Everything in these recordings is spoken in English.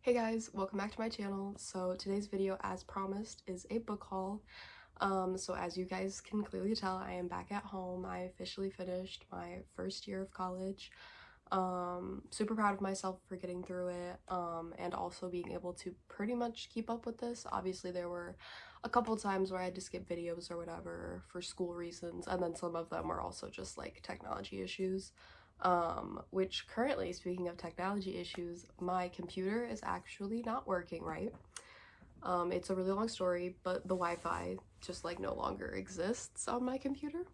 Hey guys, welcome back to my channel. So today's video, as promised, is a book haul. So as you guys can clearly tell, I am back at home. I officially finished my first year of college. Super proud of myself for getting through it, and also being able to pretty much keep up with this. Obviously there were a couple times where I had to skip videos or whatever for school reasons, and then some of them were also just like technology issues. Which currently, speaking of technology issues, my computer is actually not working right. It's a really long story, but the Wi-Fi just like no longer exists on my computer.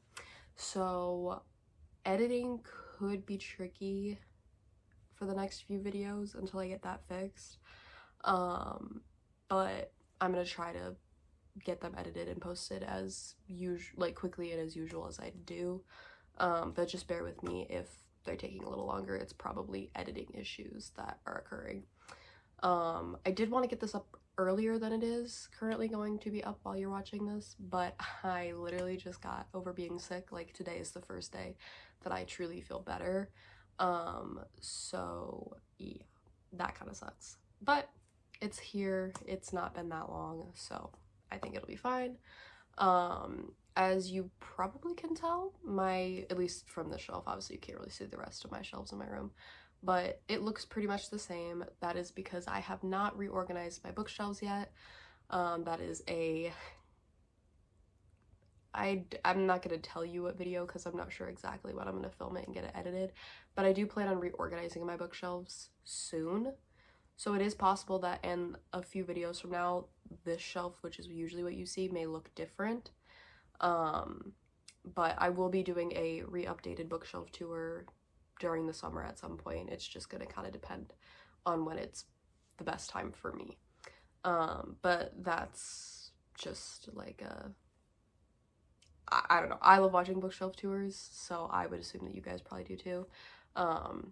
So editing could be tricky for the next few videos until I get that fixed. But I'm gonna try to get them edited and posted as usual, like quickly and as usual as I do. But just bear with me if they're taking a little longer. It's probably editing issues that are occurring. I did want to get this up earlier than it is currently going to be up while you're watching this, but I literally just got over being sick. Like today is the first day that I truly feel better. So yeah, that kind of sucks. But it's here. It's not been that long, so I think it'll be fine. As you probably can tell, at least from the shelf, obviously you can't really see the rest of my shelves in my room, but it looks pretty much the same. That is because I have not reorganized my bookshelves yet. That is I'm not going to tell you what video because I'm not sure exactly when I'm going to film it and get it edited, but I do plan on reorganizing my bookshelves soon. So it is possible that in a few videos from now, this shelf, which is usually what you see, may look different. But I will be doing a re-updated bookshelf tour during the summer at some point. It's just gonna kind of depend on when it's the best time for me. But that's just like I don't know. I love watching bookshelf tours, so I would assume that you guys probably do too.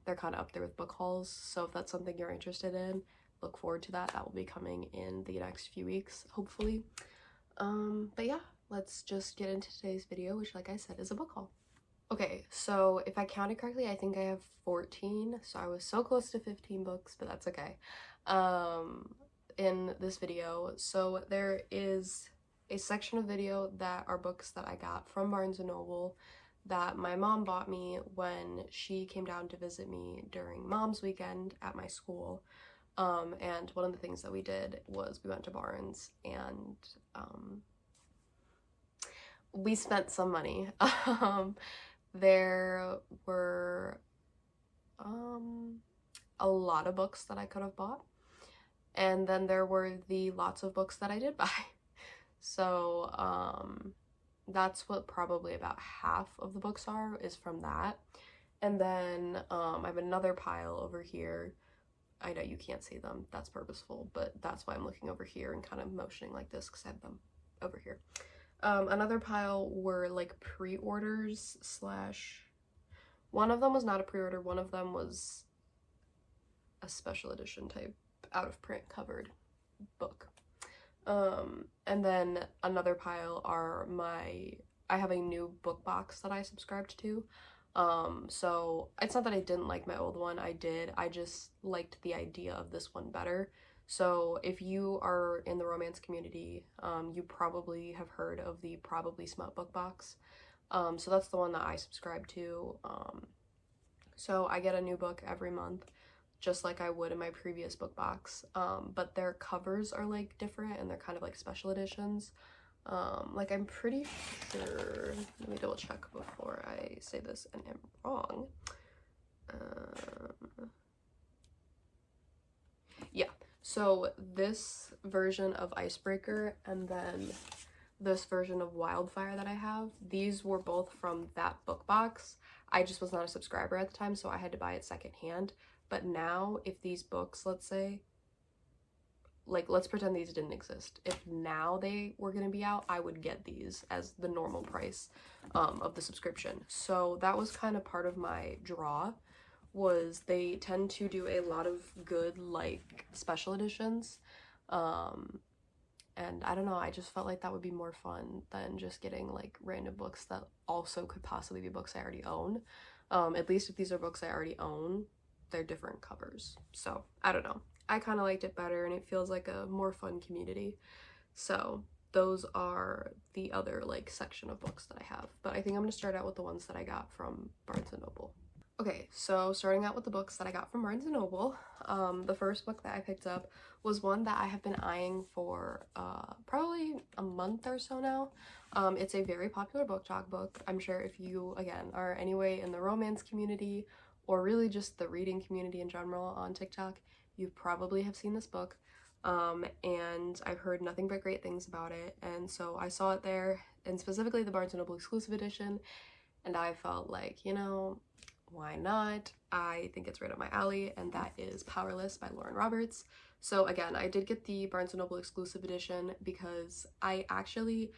They're kind of up there with book hauls, so if that's something you're interested in, look forward to that. That will be coming in the next few weeks, hopefully. But yeah, let's just get into today's video, which, like I said, is a book haul. Okay, so if I counted correctly, I think I have 14, so I was so close to 15 books, but that's okay. In this video, so there is a section of video that are books that I got from Barnes & Noble that my mom bought me when she came down to visit me during Mom's Weekend at my school. And one of the things that we did was we went to Barnes and we spent some money. There were a lot of books that I could have bought, and then there were the lots of books that I did buy. So that's what probably about half of the books is from that. And then I have another pile over here. I know you can't see them, that's purposeful, but that's why I'm looking over here and kind of motioning like this because I have them over here. Another pile were like pre-orders slash, one of them was not a pre-order, one of them was a special edition type out of print covered book. And then another pile are I have a new book box that I subscribed to. So it's not that I didn't like my old one, I did. I just liked the idea of this one better. So if you are in the romance community, you probably have heard of the Probably Smut book box. So that's the one that I subscribe to. So I get a new book every month, just like I would in my previous book box. But their covers are like different and they're kind of like special editions. Like I'm pretty sure, let me double check before I say this and am wrong. Yeah, so this version of Icebreaker and then this version of Wildfire that I have, these were both from that book box. I just was not a subscriber at the time, so I had to buy it secondhand. But now, if these books, let's say, like, let's pretend these didn't exist. If now they were going to be out, I would get these as the normal price of the subscription. So that was kind of part of my draw, was they tend to do a lot of good, like, special editions. And I don't know, I just felt like that would be more fun than just getting, like, random books that also could possibly be books I already own. At least if these are books I already own, they're different covers. So, I don't know. I kind of liked it better, and it feels like a more fun community. So those are the other like section of books that I have, but I think I'm gonna start out with the ones that I got from Barnes & Noble. Okay, so starting out with the books that I got from Barnes & Noble, the first book that I picked up was one that I have been eyeing for probably a month or so now. It's a very popular BookTok book. I'm sure if you, again, are anyway in the romance community or really just the reading community in general on TikTok, you probably have seen this book. And I've heard nothing but great things about it, and so I saw it there, and specifically the Barnes & Noble exclusive edition, and I felt like, you know, why not? I think it's right up my alley, and that is Powerless by Lauren Roberts. So again, I did get the Barnes & Noble exclusive edition because I actually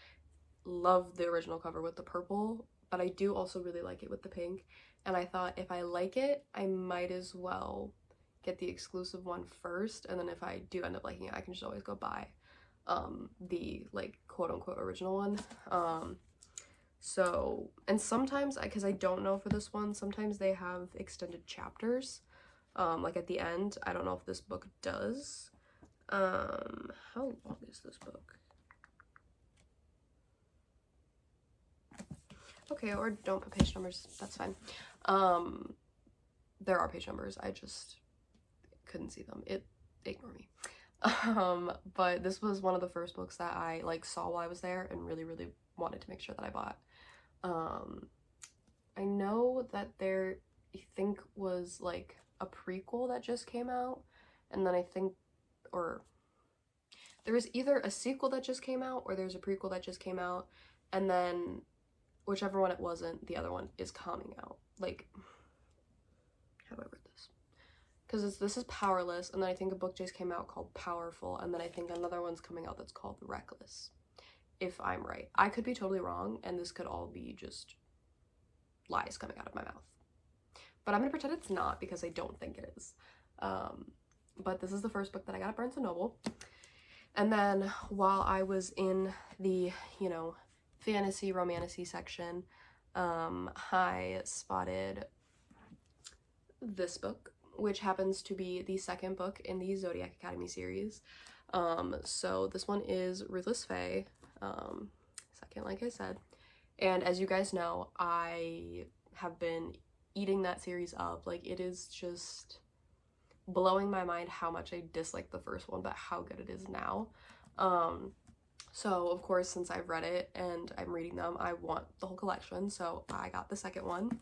love the original cover with the purple, but I do also really like it with the pink, and I thought if I like it, I might as well get the exclusive one first, and then if I do end up liking it, I can just always go buy the like quote-unquote original one. So, and sometimes, because I don't know for this one, sometimes they have extended chapters, like at the end. I don't know if this book does. How long is this book? Okay, or don't put page numbers, that's fine. There are page numbers, I just couldn't see them. Ignore me. But this was one of the first books that I like saw while I was there and really wanted to make sure that I bought. I know that there, I think, was like a prequel that just came out, and then I think, or there was either a sequel that just came out or there's a prequel that just came out, and then whichever one it wasn't, the other one is coming out. Like, how do I word this? Because this is Powerless, and then I think a book just came out called Powerful, and then I think another one's coming out that's called Reckless, if I'm right. I could be totally wrong, and this could all be just lies coming out of my mouth. But I'm gonna pretend it's not, because I don't think it is. But this is the first book that I got at Barnes & Noble. And then while I was in the, you know, fantasy, romantasy section, I spotted this book, which happens to be the second book in the Zodiac Academy series. So this one is Ruthless Fae, second, like I said. And as you guys know, I have been eating that series up. Like, it is just blowing my mind how much I disliked the first one, but how good it is now. So of course, since I've read it and I'm reading them, I want the whole collection, so I got the second one.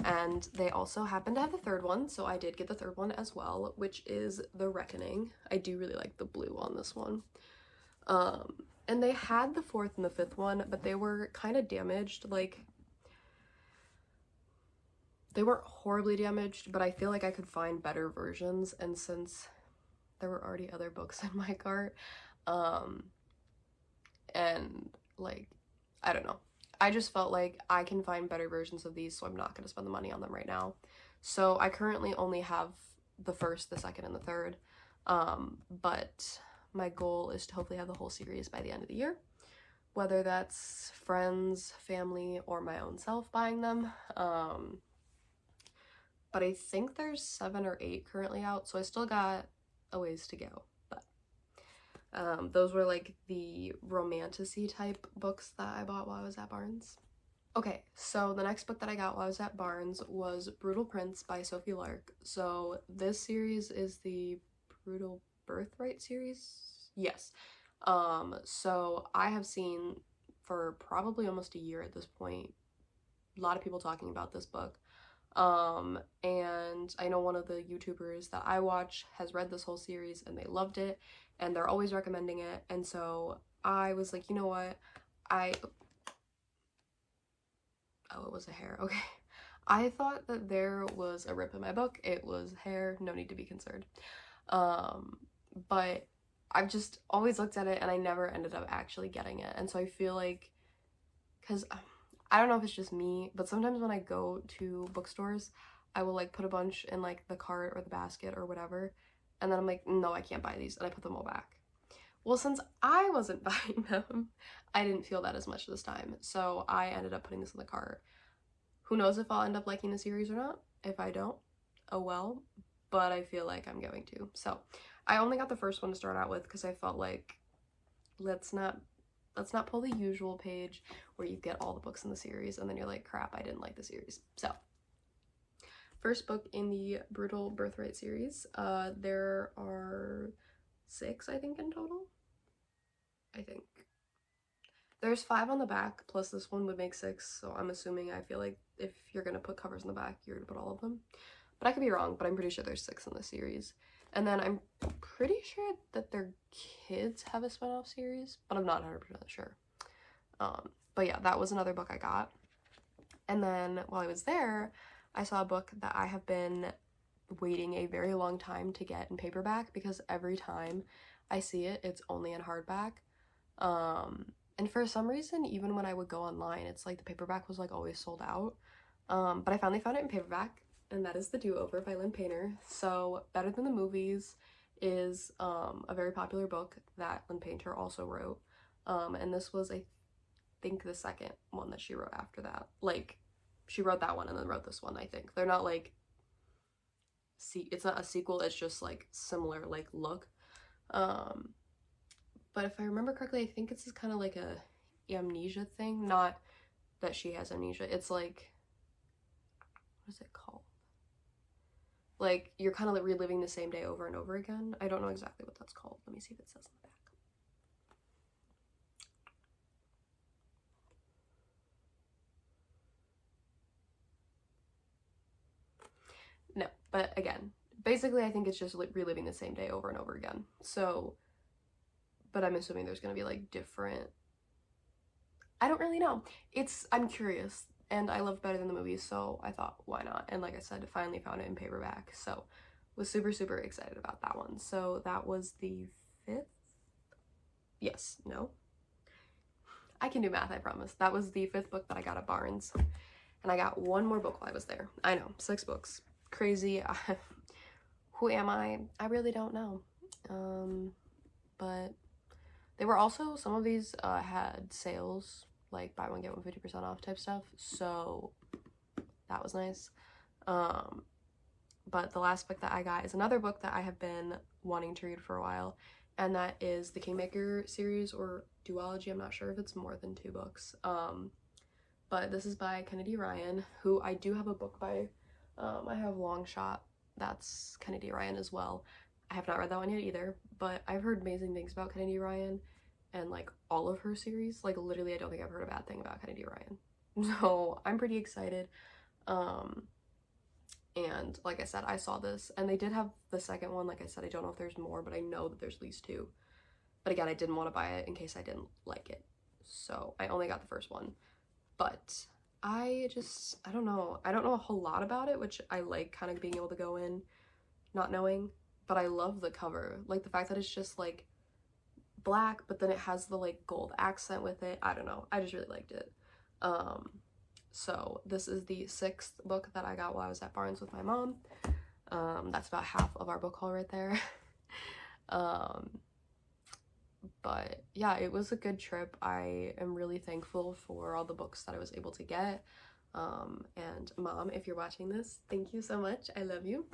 And they also happen to have the third one, so I did get the third one as well, which is The Reckoning. I do really like the blue on this one. And they had the fourth and the fifth one, but they were kind of damaged. Like, they weren't horribly damaged, but I feel like I could find better versions, and since there were already other books in my cart, and like, I don't know, I just felt like I can find better versions of these, so I'm not going to spend the money on them right now. So I currently only have the first, the second, and the third, but my goal is to hopefully have the whole series by the end of the year, whether that's friends, family, or my own self buying them. But I think there's 7 or 8 currently out, so I still got a ways to go. But those were like the romantasy type books that I bought while I was at Barnes. Okay, so the next book that I got while I was at Barnes was Brutal Prince by Sophie Lark. So this series is the Brutal Birthright series? Yes. So I have seen for probably almost a year at this point a lot of people talking about this book. And I know one of the YouTubers that I watch has read this whole series and they loved it, and they're always recommending it, and so I was like, you know what, oh, it was a hair, okay. I thought that there was a rip in my book. It was hair, no need to be concerned. But I've just always looked at it and I never ended up actually getting it, and so I feel like, because I don't know if it's just me, but sometimes when I go to bookstores, I will like put a bunch in like the cart or the basket or whatever, and then I'm like, no, I can't buy these, and I put them all back. Well, since I wasn't buying them, I didn't feel that as much this time, so I ended up putting this in the cart. Who knows if I'll end up liking the series or not? If I don't, oh well, but I feel like I'm going to. So I only got the first one to start out with because I felt like let's not pull the usual page where you get all the books in the series and then you're like, crap, I didn't like the series. So first book in the Brutal Birthright series. There are 6, I think, in total. I think there's 5 on the back, plus this one would make 6, so I'm assuming, I feel like if you're gonna put covers on the back, you're gonna put all of them. But I could be wrong, but I'm pretty sure there's 6 in the series. And then I'm pretty sure that their kids have a spin-off series, but I'm not 100% sure. But yeah, that was another book I got. And then while I was there, I saw a book that I have been waiting a very long time to get in paperback, because every time I see it, it's only in hardback. And for some reason, even when I would go online, it's like the paperback was like always sold out. But I finally found it in paperback, and that is The Do-Over by Lynn Painter. So Better Than the Movies is a very popular book that Lynn Painter also wrote. And this was, I think, the second one that she wrote after that. Like, she wrote that one and then wrote this one, I think. They're not like, it's not a sequel, it's just like similar like look. But if I remember correctly, I think it's kind of like a amnesia thing. Not that she has amnesia. It's like, what is it called? Like, you're kind of like reliving the same day over and over again. I don't know exactly what that's called. Let me see if it says in the back. No, but again, basically I think it's just like reliving the same day over and over again. So, but I'm assuming there's gonna be like different, I don't really know. I'm curious, and I love Better Than the Movies, so I thought, why not? And like I said, finally found it in paperback, so was super, super excited about that one. So that was the 5th? Yes, no? I can do math, I promise. That was the 5th book that I got at Barnes, and I got one more book while I was there. I know, 6 books. Crazy. Who am I? I really don't know. But they were also, some of these had sales, like buy one get one 50% off type stuff, so that was nice. But the last book that I got is another book that I have been wanting to read for a while, and that is the Kingmaker series, or duology. I'm not sure if it's more than 2 books. But this is by Kennedy Ryan, who I do have a book by. I have Long Shot, that's Kennedy Ryan as well. I have not read that one yet either, but I've heard amazing things about Kennedy Ryan and like all of her series. Like, literally, I don't think I've heard a bad thing about Kennedy Ryan. So I'm pretty excited. And like I said, I saw this, and they did have the second one. Like I said, I don't know if there's more, but I know that there's at least 2. But again, I didn't want to buy it in case I didn't like it, so I only got the first one. But I don't know a whole lot about it, which I like, kind of being able to go in not knowing. But I love the cover, like the fact that it's just like black, but then it has the like gold accent with it. I don't know, I just really liked it. So this is the 6th book that I got while I was at Barnes with my mom. That's about half of our book haul right there. But yeah, it was a good trip. I am really thankful for all the books that I was able to get. And Mom, if you're watching this, thank you so much. I love you.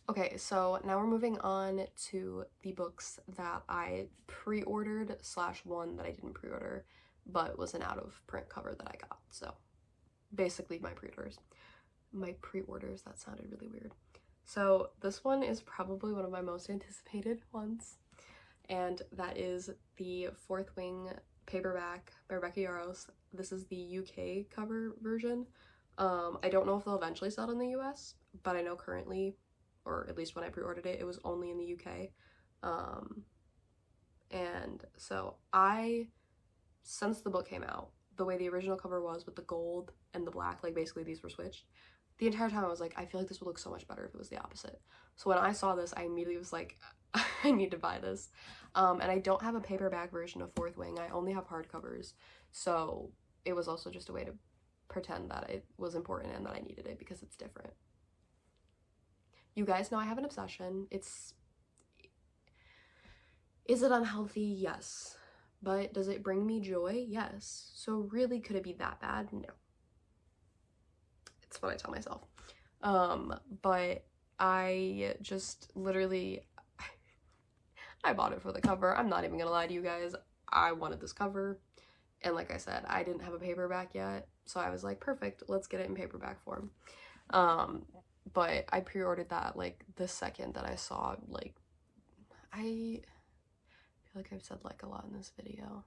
Okay, so now we're moving on to the books that I pre-ordered / one that I didn't pre-order, but was an out-of-print cover that I got. So basically my pre-orders, that sounded really weird. So this one is probably one of my most anticipated ones, and that is the Fourth Wing paperback by Rebecca Yarros. This is the UK cover version. I don't know if they'll eventually sell it in the US, but I know currently, or at least when I pre-ordered it, it was only in the UK. And so since the book came out, the way the original cover was with the gold and the black, like basically these were switched, the entire time I was like, I feel like this would look so much better if it was the opposite. So when I saw this, I immediately was like, I need to buy this. And I don't have a paperback version of Fourth Wing. I only have hardcovers. So it was also just a way to pretend that it was important and that I needed it because it's different. You guys know I have an obsession. Is it unhealthy? Yes. But does it bring me joy? Yes. So really, could it be that bad? No. It's what I tell myself. But I just literally, I bought it for the cover. I'm not even gonna lie to you guys. I wanted this cover. And like I said, I didn't have a paperback yet. So I was like, perfect, let's get it in paperback form. But I pre-ordered that like the second that I saw, like, I feel like I've said like a lot in this video.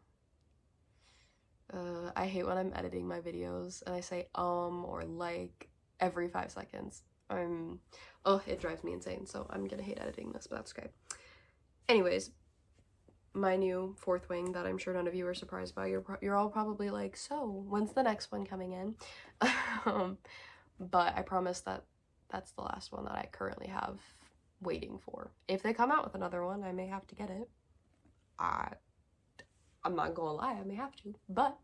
I hate when I'm editing my videos and I say or like every 5 seconds. It drives me insane, so I'm gonna hate editing this, but that's okay. Anyways, my new Fourth Wing that I'm sure none of you are surprised by. You're all probably like, so when's the next one coming in? But I promise that that's the last one that I currently have waiting for. If they come out with another one, I may have to get it. I'm not gonna lie, I may have to, but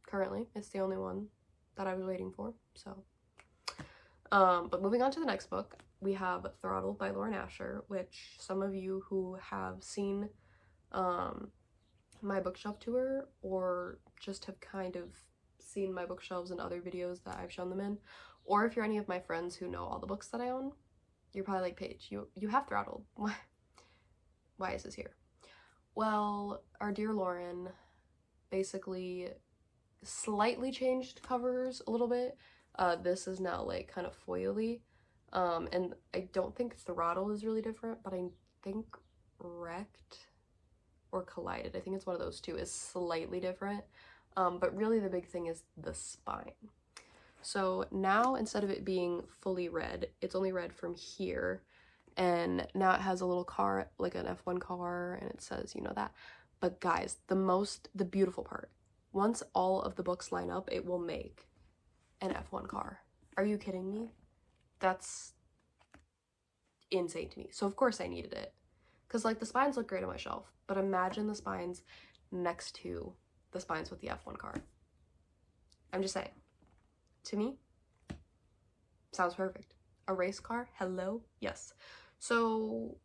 currently it's the only one that I was waiting for, so. But moving on to the next book, we have Throttle by Lauren Asher, which some of you who have seen my bookshelf tour or just have kind of seen my bookshelves in other videos that I've shown them in, or if you're any of my friends who know all the books that I own, you're probably like, Paige, you have Throttled. Why is this here? Well, our dear Lauren basically slightly changed covers a little bit. This is now like kind of foily. And I don't think Throttle is really different, but I think Wrecked or Collided, I think it's one of those two, is slightly different. But really the big thing is the spine. So now instead of it being fully red, it's only red from here. And now it has a little car, like an F1 car, and it says, you know, that. But guys, the beautiful part, once all of the books line up, it will make an F1 car. Are you kidding me? That's insane to me. So of course I needed it. Because like the spines look great on my shelf, but imagine the spines next to the spines with the F1 car. I'm just saying. To me, sounds perfect. A race car? Hello? Yes. So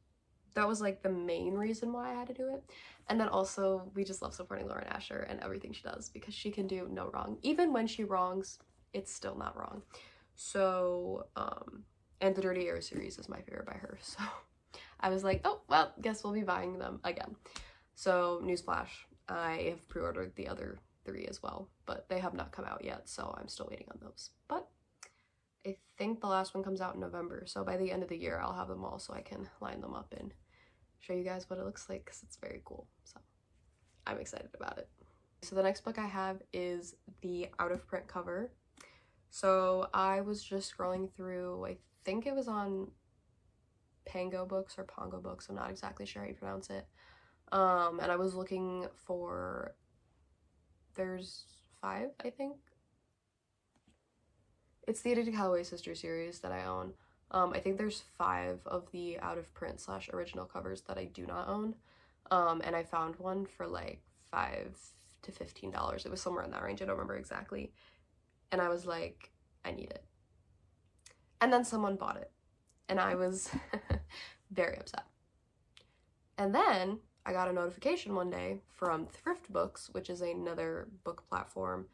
that was like the main reason why I had to do it. And then also we just love supporting Lauren Asher and everything she does because she can do no wrong. Even when she wrongs, it's still not wrong. So, and the Dirty Air series is my favorite by her. So I was like, oh, well, guess we'll be buying them again. So newsflash, I have pre-ordered the other 3 as well, but they have not come out yet. So I'm still waiting on those. But I think the last one comes out in November, so by the end of the year I'll have them all so I can line them up and show you guys what it looks like because it's very cool. So I'm excited about it. So the next book I have is the out of print cover. So I was just scrolling through, I think it was on Pango Books or Pongo Books, I'm not exactly sure how you pronounce it. And I was looking for, there's 5, I think. It's the Addicted Callaway Sister series that I own. I think there's 5 of the out of print / original covers that I do not own. And I found one for like $5 to $15. It was somewhere in that range. I don't remember exactly. And I was like, I need it. And then someone bought it. And I was very upset. And then I got a notification one day from Thrift Books, which is another book platform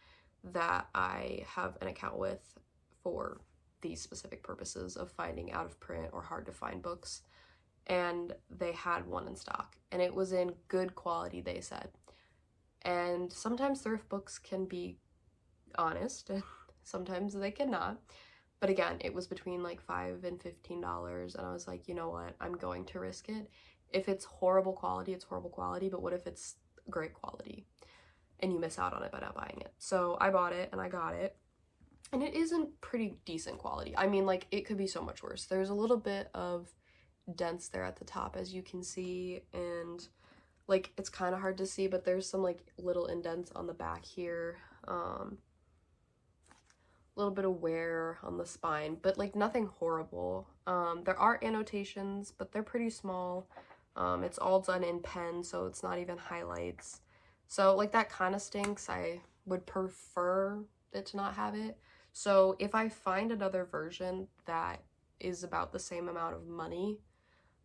that I have an account with for these specific purposes of finding out of print or hard to find books. And they had one in stock and it was in good quality, they said. And sometimes Thrift Books can be honest and sometimes they cannot. But again, it was between like $5 and $15 and I was like, you know what, I'm going to risk it. If it's horrible quality, it's horrible quality, but what if it's great quality and you miss out on it by not buying it? So I bought it and I got it. And it is in pretty decent quality. I mean, like, it could be so much worse. There's a little bit of dents there at the top, as you can see, and, like, it's kind of hard to see, but there's some, like, little indents on the back here. A little bit of wear on the spine, but, like, nothing horrible. There are annotations, but they're pretty small. It's all done in pen, so it's not even highlights. So, like, that kind of stinks. I would prefer it to not have it. So if I find another version that is about the same amount of money,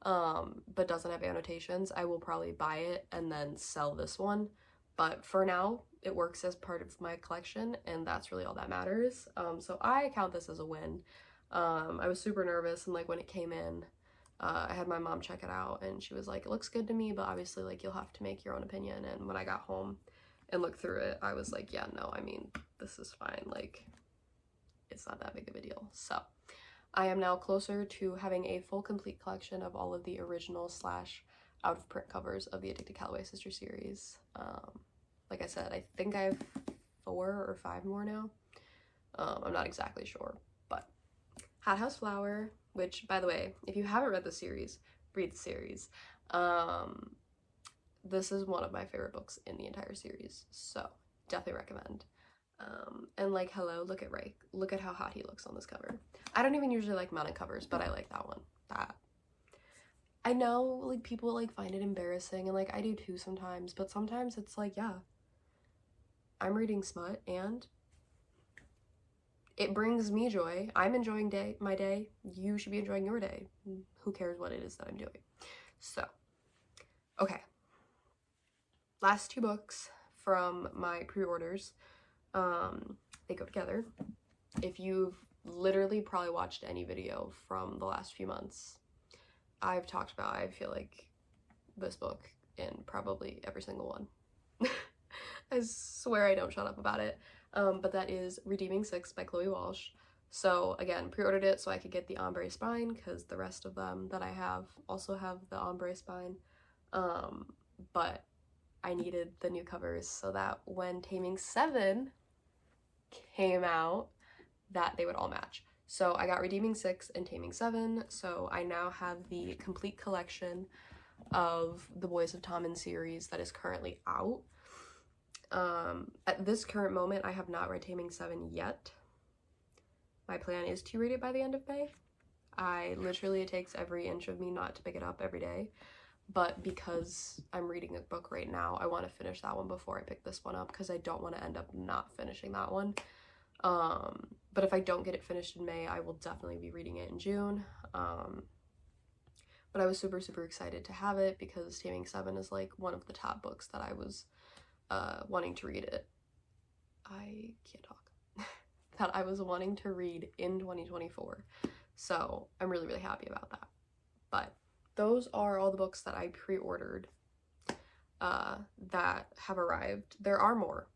but doesn't have annotations, I will probably buy it and then sell this one. But for now, it works as part of my collection, and that's really all that matters. So I count this as a win. I was super nervous, and like when it came in, I had my mom check it out, and she was like, it looks good to me, but obviously, like, you'll have to make your own opinion. And when I got home and looked through it, I was like, yeah, no, I mean, this is fine. Like, it's not that big of a deal. So I am now closer to having a full complete collection of all of the original / out of print covers of the Addicted Callaway Sister series. Like I said, I think I have 4 or 5 more now. I'm not exactly sure, but Hot House Flower, which, by the way, if you haven't read the series, read the series. This is one of my favorite books in the entire series, so definitely recommend. And like, hello, look at Ray. Look at how hot he looks on this cover. I don't even usually like mounted covers, but I like that one. That. I know, like, people, like, find it embarrassing, and, like, I do too sometimes, but sometimes it's like, yeah, I'm reading smut, and it brings me joy. I'm enjoying my day. You should be enjoying your day. Who cares what it is that I'm doing? So, okay. Last 2 books from my pre-orders. They go together. If you've literally probably watched any video from the last few months, I've talked about, I feel like, this book in probably every single one. I swear I don't shut up about it. But that is Redeeming Six by Chloe Walsh. So again, pre-ordered it so I could get the ombre spine, because the rest of them that I have also have the ombre spine. But I needed the new covers so that when Taming 7 came out, that they would all match. So I got Redeeming 6 and Taming 7, so I now have the complete collection of the Boys of Tommen series that is currently out. At this current moment, I have not read Taming 7 yet. My plan is to read it by the end of May. It takes every inch of me not to pick it up every day, but because I'm reading a book right now, I want to finish that one before I pick this one up, because I don't want to end up not finishing that one. But if I don't get it finished in May, I will definitely be reading it in June. But I was super, super excited to have it, because Taming 7 is, like, one of the top books that I was wanting to read it. I can't talk. That I was wanting to read in 2024. So I'm really, really happy about that. But those are all the books that I pre-ordered that have arrived. There are more.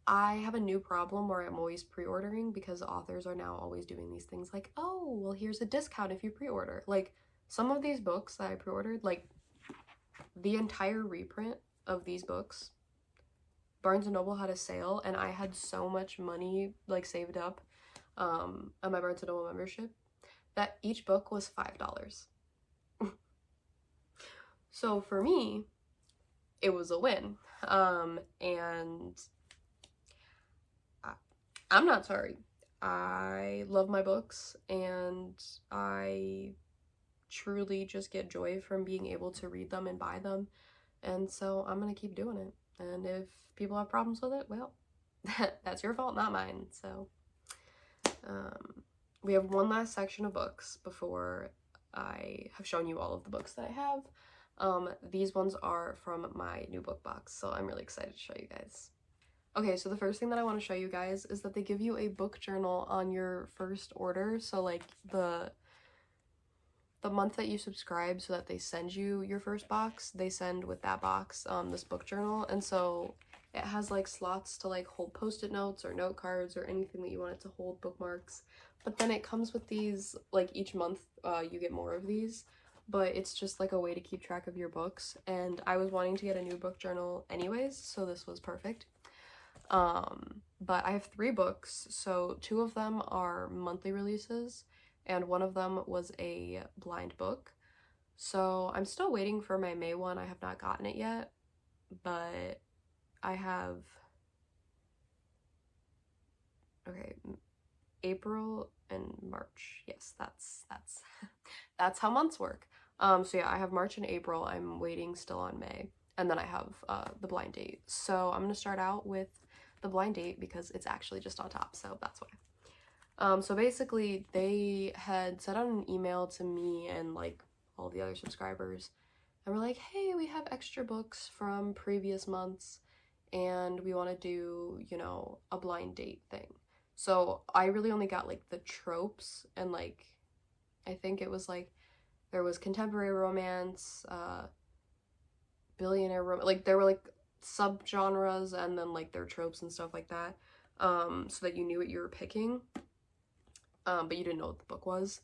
I have a new problem where I'm always pre-ordering, because authors are now always doing these things like, oh, well, here's a discount if you pre-order. Like, some of these books that I pre-ordered, like, the entire reprint of these books, Barnes & Noble had a sale, and I had so much money, like, saved up on my Barnes & Noble membership that each book was $5. So for me, it was a win. And I'm not sorry. I love my books, and I truly just get joy from being able to read them and buy them. And so I'm gonna keep doing it. And if people have problems with it, well, that's your fault, not mine. So we have one last section of books before I have shown you all of the books that I have. These ones are from my new book box, so I'm really excited to show you guys. Okay, so the first thing that I want to show you guys is that they give you a book journal on your first order. So, like, the month that you subscribe, so that they send you your first box, they send with that box this book journal. And so it has, like, slots to, like, hold post-it notes or note cards or anything that you want it to hold, bookmarks. But then it comes with these, like, each month you get more of these, but it's just, like, a way to keep track of your books. And I was wanting to get a new book journal anyways, so this was perfect. But I have 3 books, so 2 of them are monthly releases, and one of them was a blind book. So I'm still waiting for my May one. I have not gotten it yet, but I have, okay, April and March. Yes, that's that's how months work. So yeah, I have March and April. I'm waiting still on May, and then I have the blind date. So I'm gonna start out with the blind date because it's actually just on top, so that's why. So basically, they had sent out an email to me and, like, all the other subscribers, and we're like, hey, we have extra books from previous months, and we want to do, you know, a blind date thing. So I really only got, like, the tropes and, like, I think it was like there was contemporary romance, billionaire romance, like there were like subgenres and then like their tropes and stuff like that, so that you knew what you were picking, but you didn't know what the book was.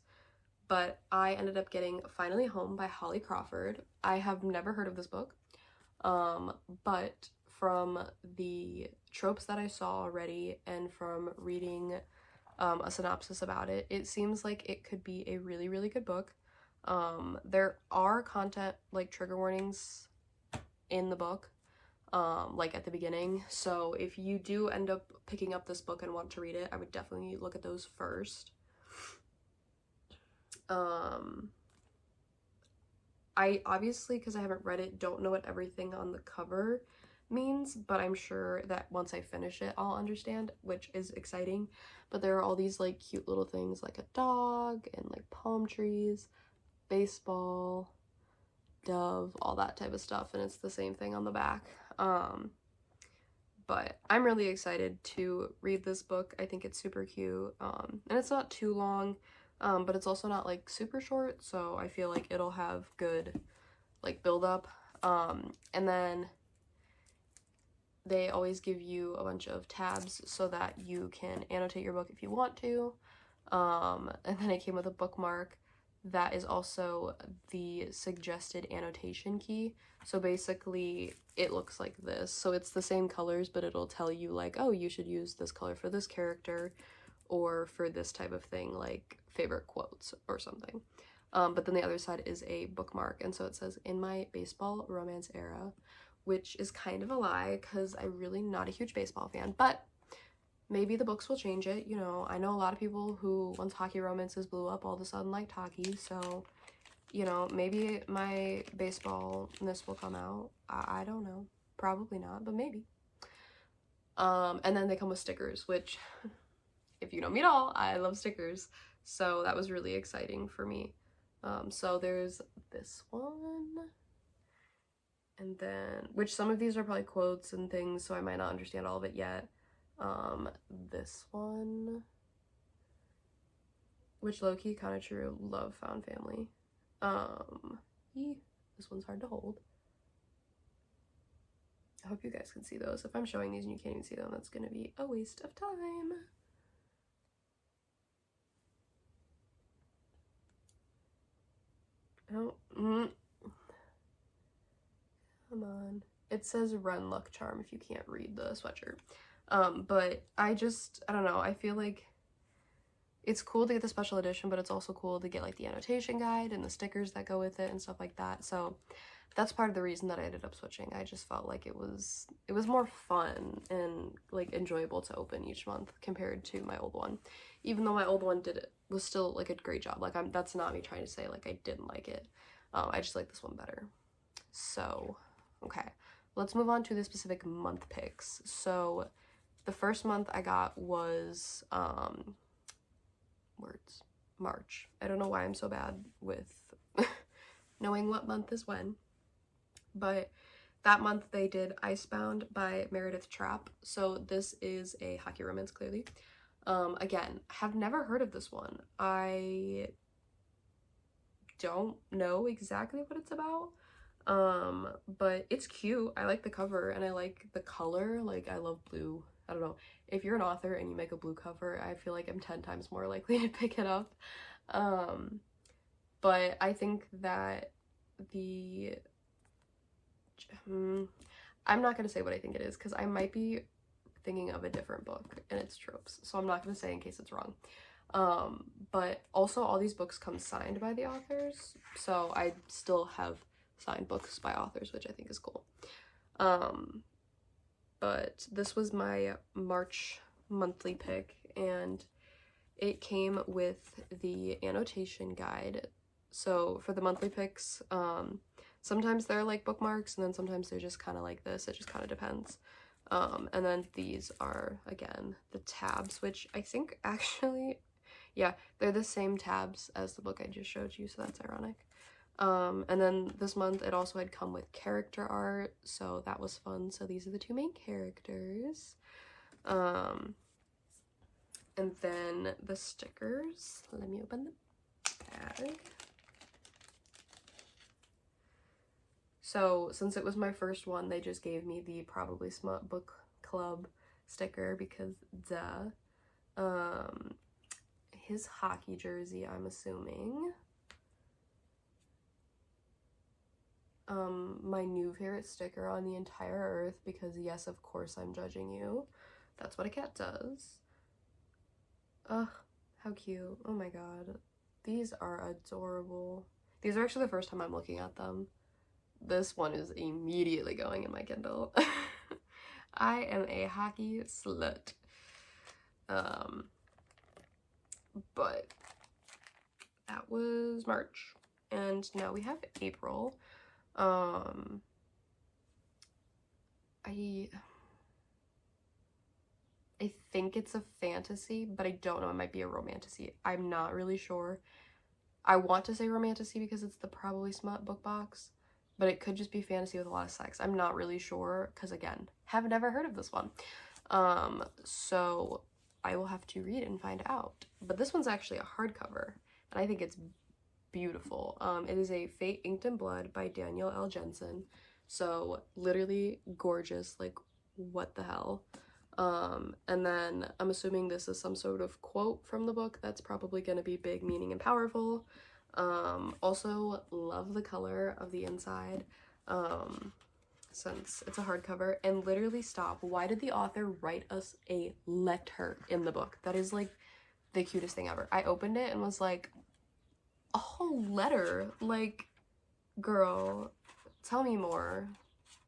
But I ended up getting Finally Home by Holly Crawford. I have never heard of this book, but from the tropes that I saw already and from reading a synopsis about it, it seems like it could be a really, really good book. There are content, like trigger warnings in the book, like at the beginning. So if you do end up picking up this book and want to read it, I would definitely look at those first. I obviously, because I haven't read it, don't know what everything on the cover means, but I'm sure that once I finish it, I'll understand, which is exciting. But there are all these like cute little things like a dog and like palm trees, baseball, dove, all that type of stuff, and it's the same thing on the back. But I'm really excited to read this book. I think it's super cute, and it's not too long. But it's also not like super short, so I feel like it'll have good like build up. And then they always give you a bunch of tabs so that you can annotate your book if you want to. And then it came with a bookmark that is also the suggested annotation key. So basically it looks like this. So it's the same colors, but it'll tell you like, oh, you should use this color for this character or for this type of thing, like favorite quotes or something. But then the other side is a bookmark, and so it says, in my baseball romance era, which is kind of a lie because I'm really not a huge baseball fan, but maybe the books will change it. You know, I know a lot of people who, once hockey romances blew up, all of a sudden liked hockey, so, you know, maybe my baseballness will come out. I don't know. Probably not, but maybe. And then they come with stickers, which, if you know me at all, I love stickers. So that was really exciting for me. So there's this one, and then, which some of these are probably quotes and things, so I might not understand all of it yet. This one, which low-key kind of true, love found family. This one's hard to hold. I hope you guys can see those. If I'm showing these and you can't even see them, that's gonna be a waste of time. Oh, come on. It says Run Luck Charm if you can't read the sweatshirt. But I don't know, I feel like it's cool to get the special edition, but it's also cool to get like the annotation guide and the stickers that go with it and stuff like that. So that's part of the reason that I ended up switching. I just felt like it was more fun and like enjoyable to open each month compared to my old one. Even though my old one was still like a great job. Like that's not me trying to say like I didn't like it. I just like this one better. So, okay. Let's move on to the specific month picks. So the first month I got was March. I don't know why I'm so bad with knowing what month is when. But that month they did Icebound by Meredith Trapp. So this is a hockey romance, clearly. Again, have never heard of this one. I don't know exactly what it's about. But it's cute. I like the cover and I like the color. Like, I love blue. I don't know. If you're an author and you make a blue cover, I feel like I'm 10 times more likely to pick it up. But I think that I'm not going to say what I think it is because I might be thinking of a different book and it's tropes. So I'm not going to say in case it's wrong. But also all these books come signed by the authors. So I still have signed books by authors, which I think is cool. But this was my March monthly pick and it came with the annotation guide. So for the monthly picks, sometimes they're like bookmarks and then sometimes they're just kind of like this. It just kind of depends. And then these are, again, the tabs, which I think actually, yeah, they're the same tabs as the book I just showed you, so that's ironic. And then this month it also had come with character art, so that was fun. So these are the two main characters. And then the stickers, let me open them. tag. So since it was my first one, they just gave me the Probably Smut Book Club sticker because duh. His hockey jersey, I'm assuming. My new favorite sticker on the entire earth because yes, of course I'm judging you. That's what a cat does. Ugh, how cute. Oh my god. These are adorable. These are actually the first time I'm looking at them. This one is immediately going in my Kindle. I am a hockey slut. But that was March. And now we have April. I think it's a fantasy, but I don't know. It might be a romantasy. I'm not really sure. I want to say romantasy because it's the Probably Smut book box, but it could just be fantasy with a lot of sex. I'm not really sure because, again, have never heard of this one. So I will have to read it and find out. But this one's actually a hardcover, and I think it's beautiful. It is a Fate Inked in Blood by Daniel L. Jensen. So literally gorgeous, like what the hell. And then I'm assuming this is some sort of quote from the book that's probably going to be big, meaning, and powerful. Also love the color of the inside, since it's a hardcover. And literally stop, why did the author write us a letter in the book? That is like the cutest thing ever. I opened it and was like, a whole letter? Like, girl, tell me more.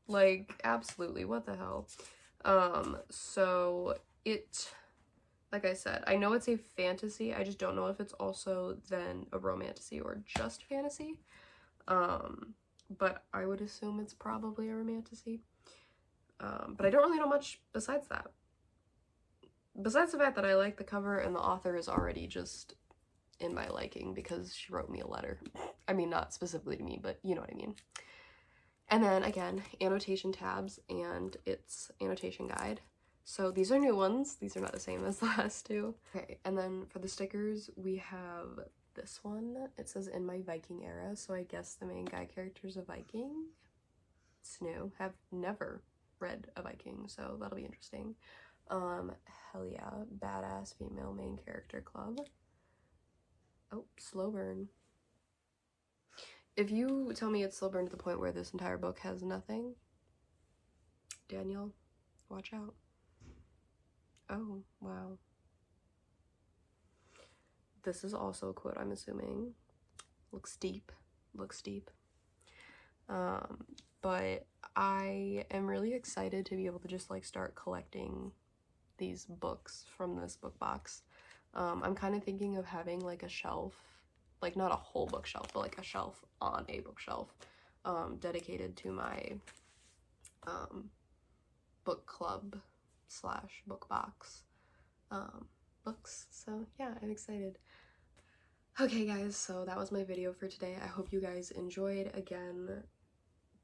Like, absolutely, what the hell? So it, like I said, I know it's a fantasy. I just don't know if it's also then a romantasy or just fantasy. But I would assume it's probably a romantasy. But I don't really know much besides that. Besides the fact that I like the cover and the author is already just in my liking because she wrote me a letter. I mean, not specifically to me, but you know what I mean. And then again, annotation tabs and its annotation guide. So these are new ones. These are not the same as the last two. Okay, and then for the stickers, we have this one. It says in my Viking era, so I guess the main guy character is a Viking. It's new. Have never read a Viking, so that'll be interesting. Hell yeah, badass female main character club. Oh, slow burn. If you tell me it's slow burn to the point where this entire book has nothing, Daniel, watch out. Oh, wow. This is also a quote, I'm assuming. Looks deep. Looks deep. But I am really excited to be able to just like start collecting these books from this book box. I'm kind of thinking of having like a shelf, like not a whole bookshelf, but like a shelf on a bookshelf, dedicated to my book club / book box books. So yeah, I'm excited. Okay guys, so that was my video for today. I hope you guys enjoyed. Again,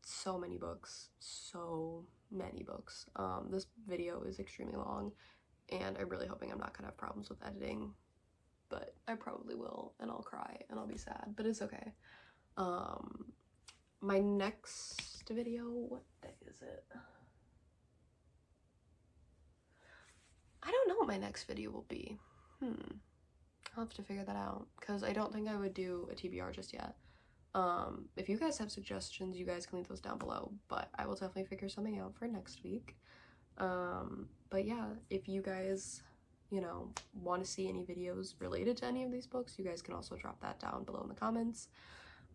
so many books, so many books. This video is extremely long and I'm really hoping I'm not gonna have problems with editing, but I probably will, and I'll cry and I'll be sad, but it's okay. My next video, what day is it? I don't know what my next video will be. I'll have to figure that out because I don't think I would do a TBR just yet. If you guys have suggestions, you guys can leave those down below, but I will definitely figure something out for next week. But yeah, if you guys, you know, want to see any videos related to any of these books, you guys can also drop that down below in the comments.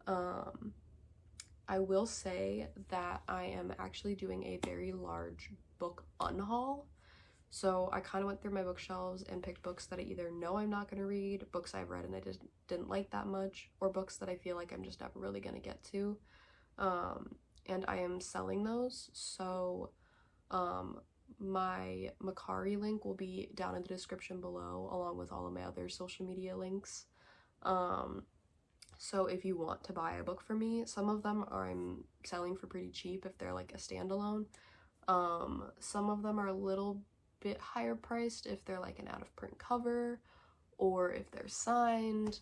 I will say that I am actually doing a very large book unhaul. So I kind of went through my bookshelves and picked books that I either know I'm not going to read, books I've read and I just didn't like that much, or books that I feel like I'm just never really going to get to. And I am selling those. So my Mercari link will be down in the description below, along with all of my other social media links. So if you want to buy a book from me, some of them I'm selling for pretty cheap if they're like a standalone. Some of them are a little bit higher priced if they're like an out of print cover or if they're signed.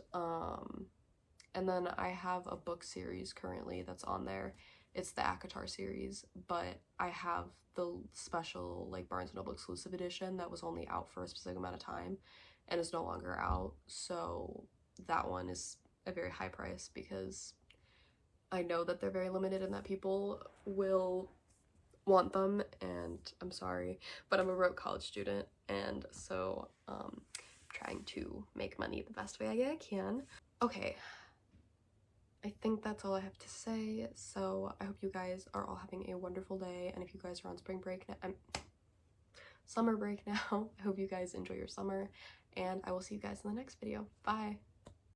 And then I have a book series currently that's on there. It's the ACOTAR series, but I have the special like Barnes & Noble exclusive edition that was only out for a specific amount of time and is no longer out. So that one is a very high price because I know that they're very limited and that people will want them, and I'm sorry, but I'm a broke college student, and so trying to make money the best way I can. Okay, I think that's all I have to say. So I hope you guys are all having a wonderful day, and if you guys are on spring break now, summer break now, I hope you guys enjoy your summer, and I will see you guys in the next video. Bye.